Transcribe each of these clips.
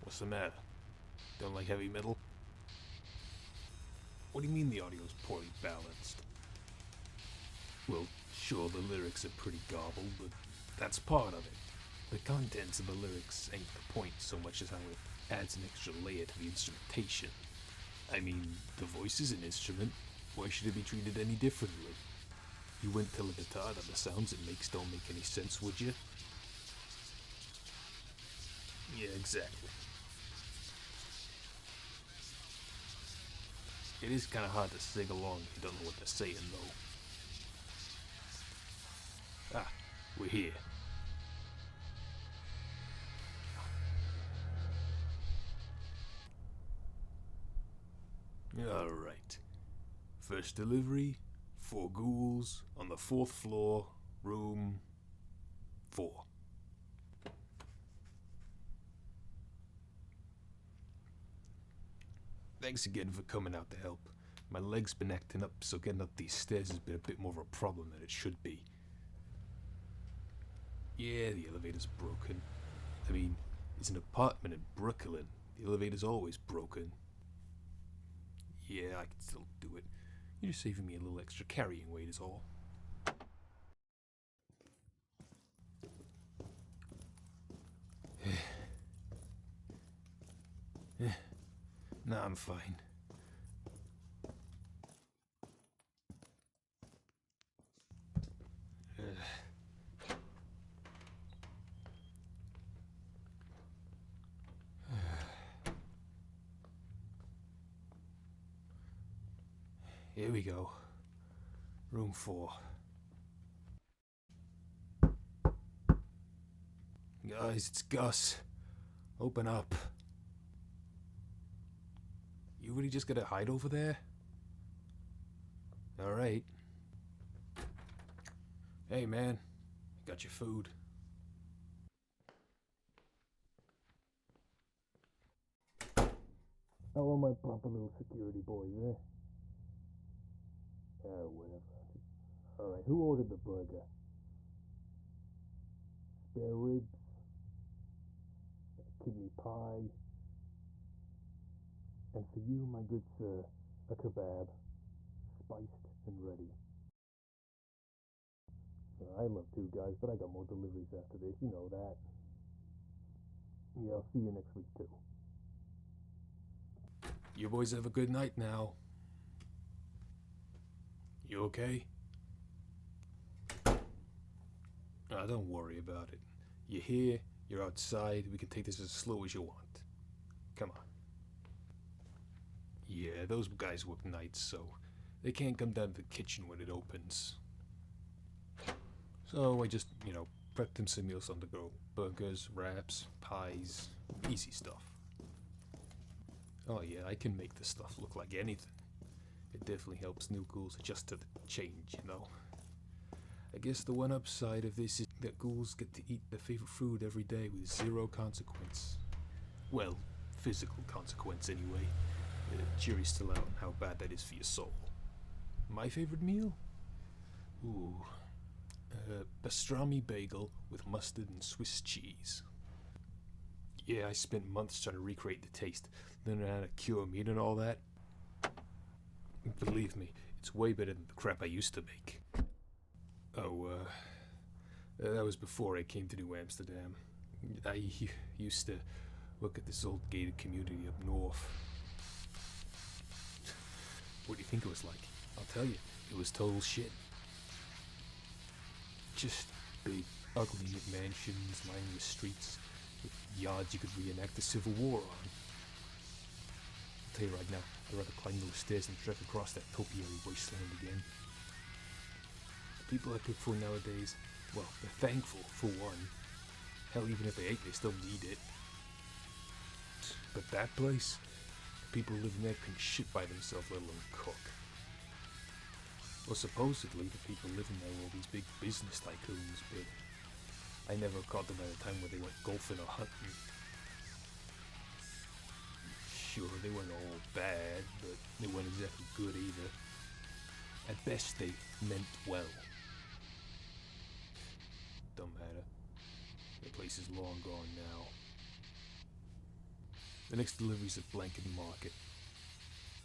What's the matter? Don't like heavy metal? What do you mean the audio's poorly balanced? Well, sure, the lyrics are pretty garbled, but that's part of it. The contents of the lyrics ain't the point so much as how it adds an extra layer to the instrumentation. I mean, the voice is an instrument. Why should it be treated any differently? You wouldn't tell a guitar that the sounds it makes don't make any sense, would you? Yeah, exactly. It is kind of hard to sing along if you don't know what they're saying, though. Ah, we're here. Alright. First delivery, 4 ghouls, on the 4th floor, room 4. Thanks again for coming out to help. My leg's been acting up, so getting up these stairs has been a bit more of a problem than it should be. Yeah, the elevator's broken. I mean, it's an apartment in Brooklyn. The elevator's always broken. Yeah, I can still do it. You're just saving me a little extra carrying weight is all. Nah, I'm fine. Here we go. Room 4. Guys, it's Gus. Open up. You really just gonna hide over there? Alright. Hey man, got your food. How are my proper little security boys, eh? Whatever. Alright, who ordered the burger? Spare ribs? Kidney pie? And for you, my good sir, a kebab. Spiced and ready. I love 2 guys, but I got more deliveries after this, you know that. Yeah, I'll see you next week too. You boys have a good night now. You okay? Don't worry about it. You're here, you're outside, we can take this as slow as you want. Come on. Yeah, those guys work nights, so they can't come down to the kitchen when it opens. So I just, prepped them some meals on the go. Burgers, wraps, pies, easy stuff. Oh yeah, I can make this stuff look like anything. It definitely helps new ghouls adjust to the change, I guess the one upside of this is that ghouls get to eat their favorite food every day with 0 consequence. Well, physical consequence anyway. Jury's still out on how bad that is for your soul. My favorite meal? Ooh, pastrami bagel with mustard and Swiss cheese. Yeah, I spent months trying to recreate the taste, learning how to cure meat and all that. Believe me, it's way better than the crap I used to make. Oh, that was before I came to New Amsterdam. I used to work at this old gated community up north. What do you think it was like? I'll tell you, it was total shit. Just big, ugly McMansions lining the streets with yards you could reenact the Civil War on. I'll tell you right now, I'd rather climb those stairs than trek across that topiary wasteland again. The people I cook for nowadays, well, they're thankful, for one. Hell, even if they ate, they still need it. But that place, the people living there couldn't shit by themselves, let alone cook. Well, supposedly the people living there were all these big business tycoons, but I never caught them at a time where they went golfing or hunting. Sure, they weren't all bad, but they weren't exactly good either. At best, they meant well. Don't matter. The place is long gone now. The next delivery's at Blanket Market.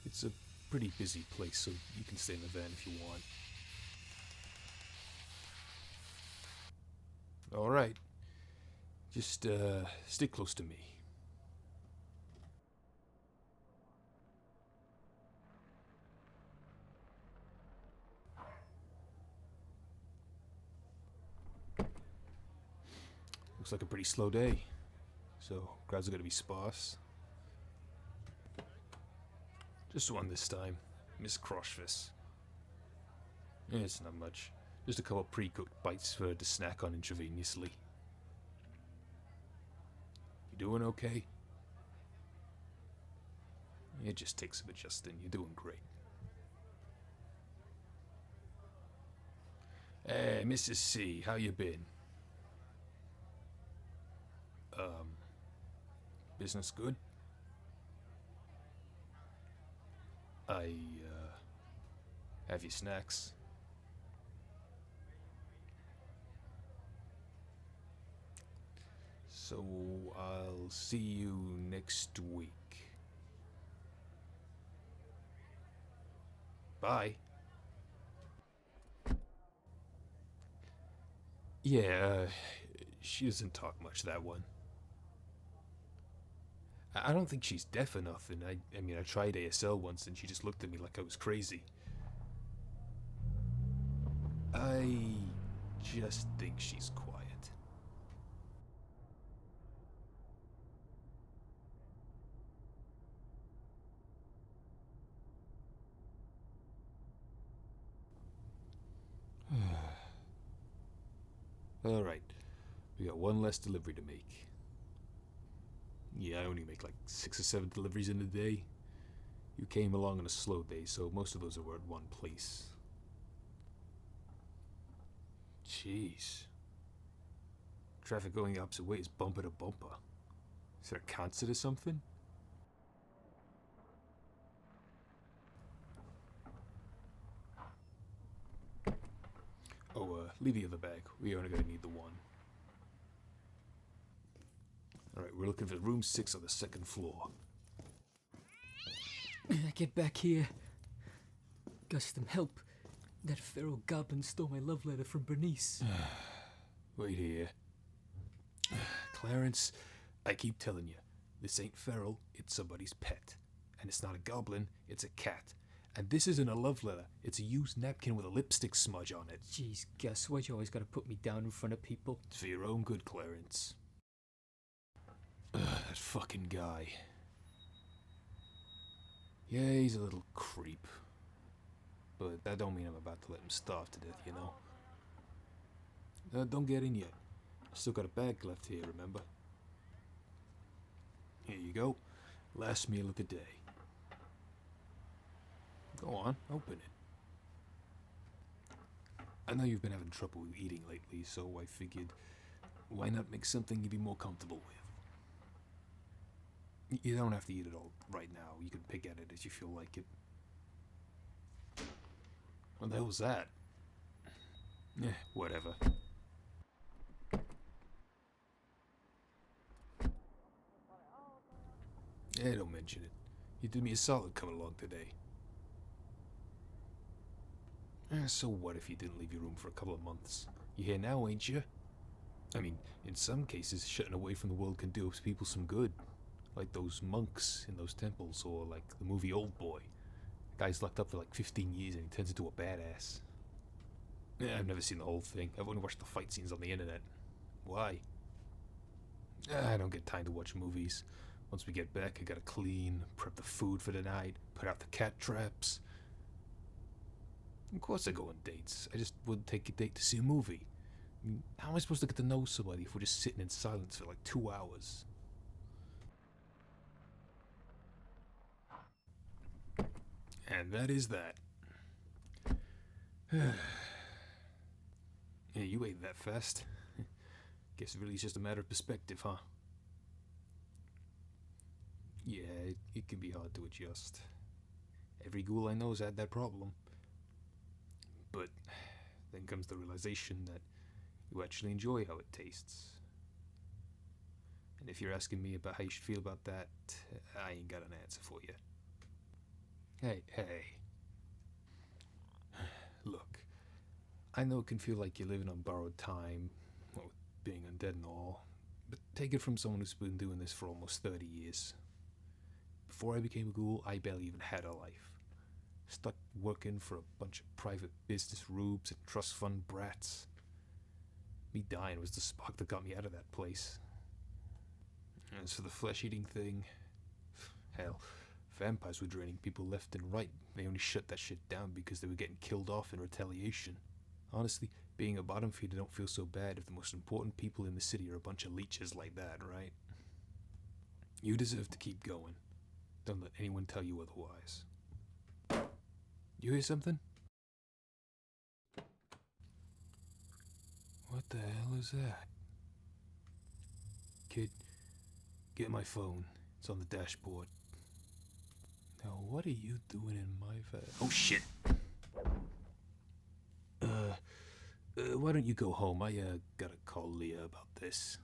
It's a pretty busy place, so you can stay in the van if you want. Alright. Just, stick close to me. Looks like a pretty slow day, so crowds are gonna be sparse. Just one this time, Miss Crossfist. Yeah, it's not much. Just a couple pre-cooked bites for her to snack on intravenously. You doing okay? It just takes some adjusting. You're doing great. Hey, Mrs. C, how you been? Business good? I, have your snacks? So, I'll see you next week. Bye. Yeah, she doesn't talk much, that one. I don't think she's deaf or nothing. I mean, I tried ASL once and she just looked at me like I was crazy. I just think she's quiet. Alright, we got one less delivery to make. Yeah, I only make like 6 or 7 deliveries in a day. You came along on a slow day, so most of those are at one place. Jeez. Traffic going the opposite way is bumper to bumper. Is there a concert or something? Oh, leave the other bag. We only gonna need the one. Alright, we're looking for room 6 on the 2nd floor. Get back here. Gustum, help. That feral goblin stole my love letter from Bernice. Wait here. Clarence, I keep telling you, this ain't feral, it's somebody's pet. And it's not a goblin, it's a cat. And this isn't a love letter, it's a used napkin with a lipstick smudge on it. Jeez, Gus, why'd you always gotta put me down in front of people? It's for your own good, Clarence. That fucking guy. Yeah, he's a little creep. But that don't mean I'm about to let him starve to death, you know? Don't get in yet. Still got a bag left here, remember? Here you go. Last meal of the day. Go on, open it. I know you've been having trouble with eating lately, so I figured, why not make something you'd be more comfortable with? You don't have to eat it all right now. You can pick at it as you feel like it. What the hell was that? Whatever. Don't mention it. You did me a solid coming along today. So what if you didn't leave your room for a couple of months? You're here now, ain't you? I mean, in some cases, shutting away from the world can do people some good. Like those monks in those temples, or like the movie Old Boy. The guy's locked up for like 15 years and he turns into a badass. I've never seen the whole thing. I've only watched the fight scenes on the internet. Why? I don't get time to watch movies. Once we get back, I gotta clean, prep the food for the night, put out the cat traps. Of course I go on dates. I just wouldn't take a date to see a movie. I mean, how am I supposed to get to know somebody if we're just sitting in silence for like 2 hours? And that is that. Yeah, you ate that fast. Guess really it's just a matter of perspective, huh? Yeah, it can be hard to adjust. Every ghoul I know's had that problem. But then comes the realization that you actually enjoy how it tastes. And if you're asking me about how you should feel about that, I ain't got an answer for you. Hey. Look, I know it can feel like you're living on borrowed time, well, with being undead and all, but take it from someone who's been doing this for almost 30 years. Before I became a ghoul, I barely even had a life. Stuck working for a bunch of private business rubes and trust fund brats. Me dying was the spark that got me out of that place. As for the flesh-eating thing, hell, vampires were draining people left and right. They only shut that shit down because they were getting killed off in retaliation. Honestly, being a bottom feeder don't feel so bad if the most important people in the city are a bunch of leeches like that, right? You deserve to keep going. Don't let anyone tell you otherwise. You hear something? What the hell is that? Kid, get my phone. It's on the dashboard. Now, what are you doing in my van? Oh, shit! Why don't you go home? I gotta call Leah about this.